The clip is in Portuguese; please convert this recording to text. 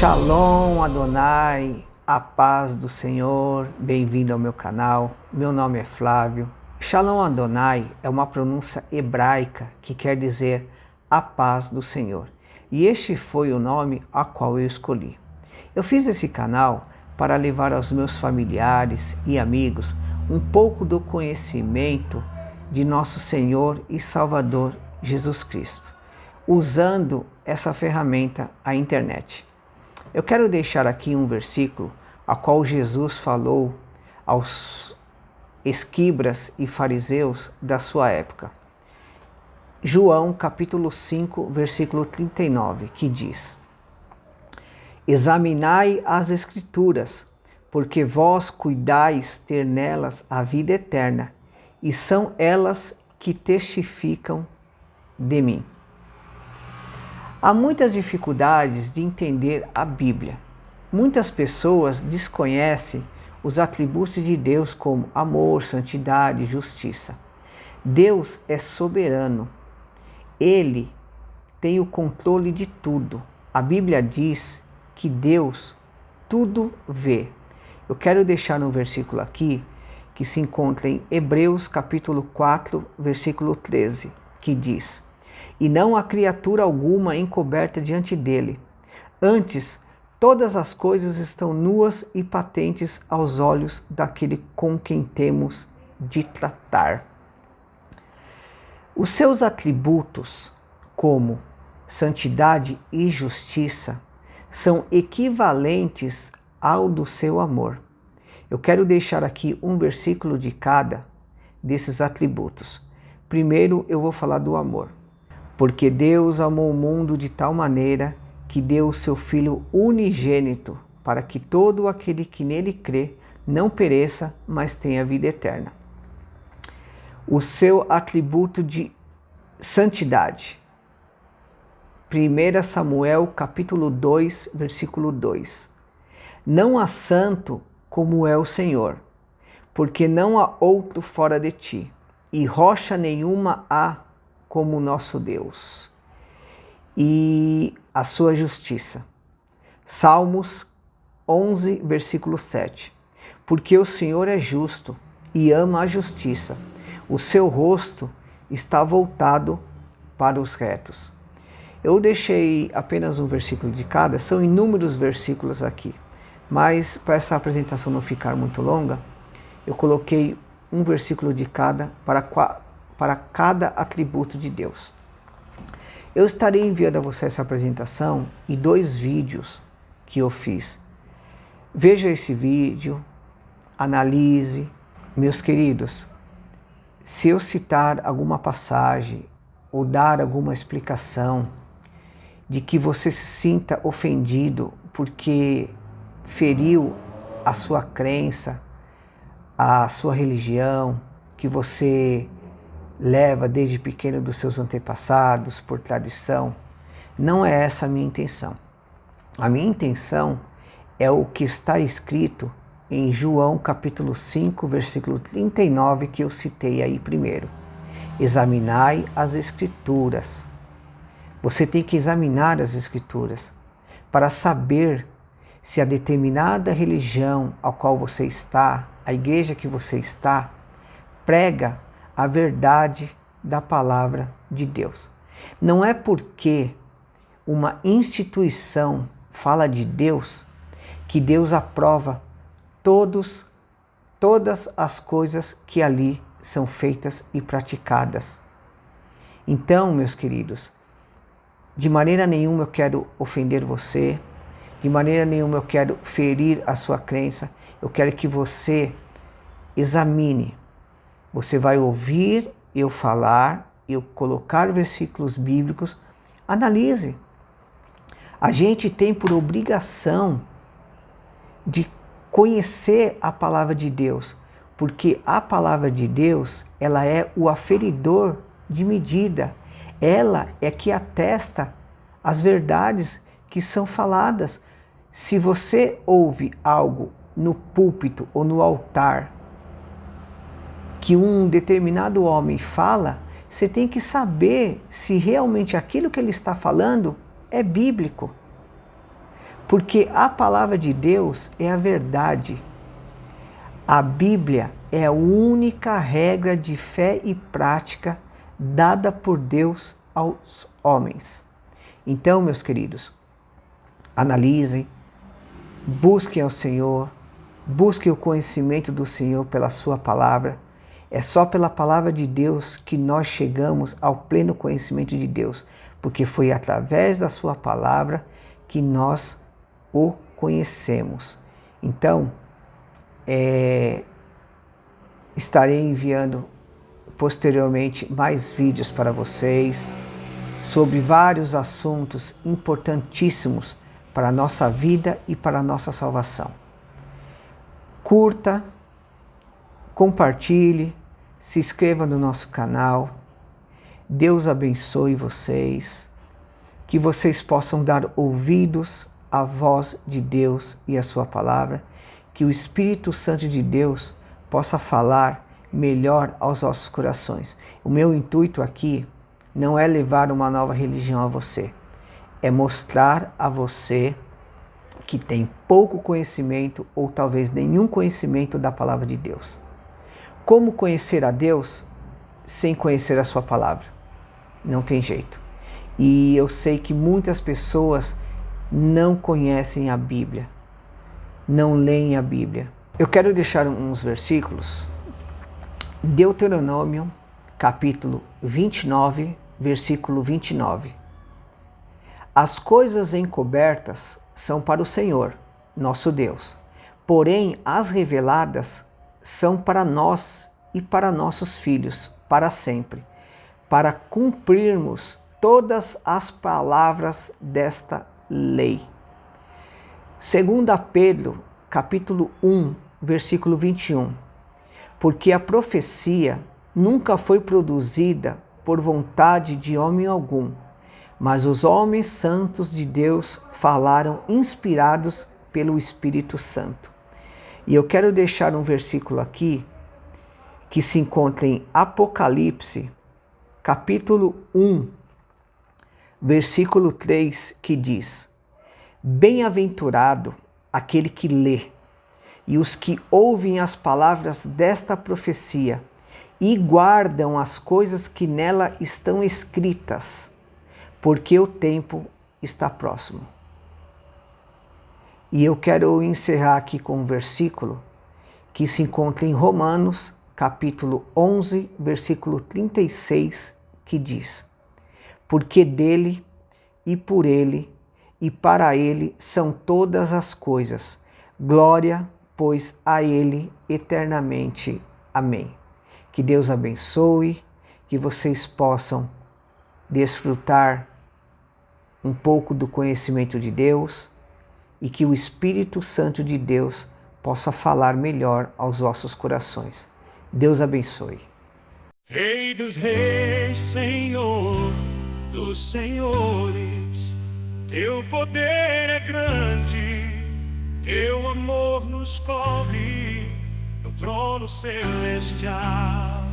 Shalom Adonai, a paz do Senhor, bem-vindo ao meu canal, meu nome é Flávio. Shalom Adonai é uma pronúncia hebraica que quer dizer a paz do Senhor. E este foi o nome a qual eu escolhi. Eu fiz esse canal para levar aos meus familiares e amigos um pouco do conhecimento de nosso Senhor e Salvador Jesus Cristo, usando essa ferramenta, a internet. Eu quero deixar aqui um versículo a qual Jesus falou aos escribas e fariseus da sua época. João capítulo 5, versículo 39, que diz: Examinai as Escrituras, porque vós cuidais ter nelas a vida eterna, e são elas que testificam de mim. Há muitas dificuldades de entender a Bíblia. Muitas pessoas desconhecem os atributos de Deus como amor, santidade e justiça. Deus é soberano. Ele tem o controle de tudo. A Bíblia diz que Deus tudo vê. Eu quero deixar um versículo aqui que se encontra em Hebreus capítulo 4, versículo 13, que diz: E não há criatura alguma encoberta diante dele. Antes, todas as coisas estão nuas e patentes aos olhos daquele com quem temos de tratar. Os seus atributos, como santidade e justiça, são equivalentes ao do seu amor. Eu quero deixar aqui um versículo de cada desses atributos. Primeiro, eu vou falar do amor. Porque Deus amou o mundo de tal maneira que deu o seu Filho unigênito, para que todo aquele que nele crê não pereça, mas tenha vida eterna. O seu atributo de santidade. 1 Samuel capítulo 2, versículo 2. Não há santo como é o Senhor, porque não há outro fora de ti, e rocha nenhuma há como nosso Deus. E a sua justiça. Salmos 11, versículo 7. Porque o Senhor é justo e ama a justiça. O seu rosto está voltado para os retos. Eu deixei apenas um versículo de cada, são inúmeros versículos aqui. Mas para essa apresentação não ficar muito longa, eu coloquei um versículo de cada para cada atributo de Deus. Eu estarei enviando a você essa apresentação e 2 vídeos que eu fiz. Veja esse vídeo, analise. Meus queridos, se eu citar alguma passagem ou dar alguma explicação de que você se sinta ofendido porque feriu a sua crença, a sua religião, que você leva desde pequeno dos seus antepassados, por tradição, não é essa a minha intenção. A minha intenção é o que está escrito em João capítulo 5, versículo 39, que eu citei aí primeiro. Examinai as Escrituras. Você tem que examinar as Escrituras para saber se a determinada religião ao qual você está, a igreja que você está, prega a verdade da palavra de Deus. Não é porque uma instituição fala de Deus que Deus aprova todas as coisas que ali são feitas e praticadas. Então, meus queridos, de maneira nenhuma eu quero ofender você, de maneira nenhuma eu quero ferir a sua crença, eu quero que você examine. Você vai ouvir eu falar, eu colocar versículos bíblicos, analise. A gente tem por obrigação de conhecer a palavra de Deus, porque a palavra de Deus, ela é o aferidor de medida. Ela é que atesta as verdades que são faladas. Se você ouve algo no púlpito ou no altar, que um determinado homem fala, você tem que saber se realmente aquilo que ele está falando é bíblico. Porque a palavra de Deus é a verdade. A Bíblia é a única regra de fé e prática dada por Deus aos homens. Então, meus queridos, analisem, busquem ao Senhor, busquem o conhecimento do Senhor pela sua palavra. É só pela palavra de Deus que nós chegamos ao pleno conhecimento de Deus, porque foi através da sua palavra que nós o conhecemos. Então, estarei enviando posteriormente mais vídeos para vocês sobre vários assuntos importantíssimos para a nossa vida e para a nossa salvação. Curta, compartilhe, se inscreva no nosso canal. Deus abençoe vocês, que vocês possam dar ouvidos à voz de Deus e à sua palavra, que o Espírito Santo de Deus possa falar melhor aos nossos corações. O meu intuito aqui não é levar uma nova religião a você, é mostrar a você que tem pouco conhecimento ou talvez nenhum conhecimento da palavra de Deus. Como conhecer a Deus sem conhecer a sua palavra? Não tem jeito. E eu sei que muitas pessoas não conhecem a Bíblia, não leem a Bíblia. Eu quero deixar uns versículos. Deuteronômio, capítulo 29, versículo 29. As coisas encobertas são para o Senhor, nosso Deus, porém as reveladas são para nós e para nossos filhos, para sempre, para cumprirmos todas as palavras desta lei. 2 Pedro, capítulo 1, versículo 21. Porque a profecia nunca foi produzida por vontade de homem algum, mas os homens santos de Deus falaram inspirados pelo Espírito Santo. E eu quero deixar um versículo aqui que se encontra em Apocalipse, capítulo 1, versículo 3, que diz: Bem-aventurado aquele que lê, e os que ouvem as palavras desta profecia, e guardam as coisas que nela estão escritas, porque o tempo está próximo. E eu quero encerrar aqui com um versículo que se encontra em Romanos, capítulo 11, versículo 36, que diz: Porque dele, e por ele, e para ele são todas as coisas. Glória, pois, a ele eternamente. Amém. Que Deus abençoe, que vocês possam desfrutar um pouco do conhecimento de Deus e que o Espírito Santo de Deus possa falar melhor aos vossos corações. Deus abençoe. Rei dos reis, Senhor dos senhores, teu poder é grande, teu amor nos cobre no trono celestial.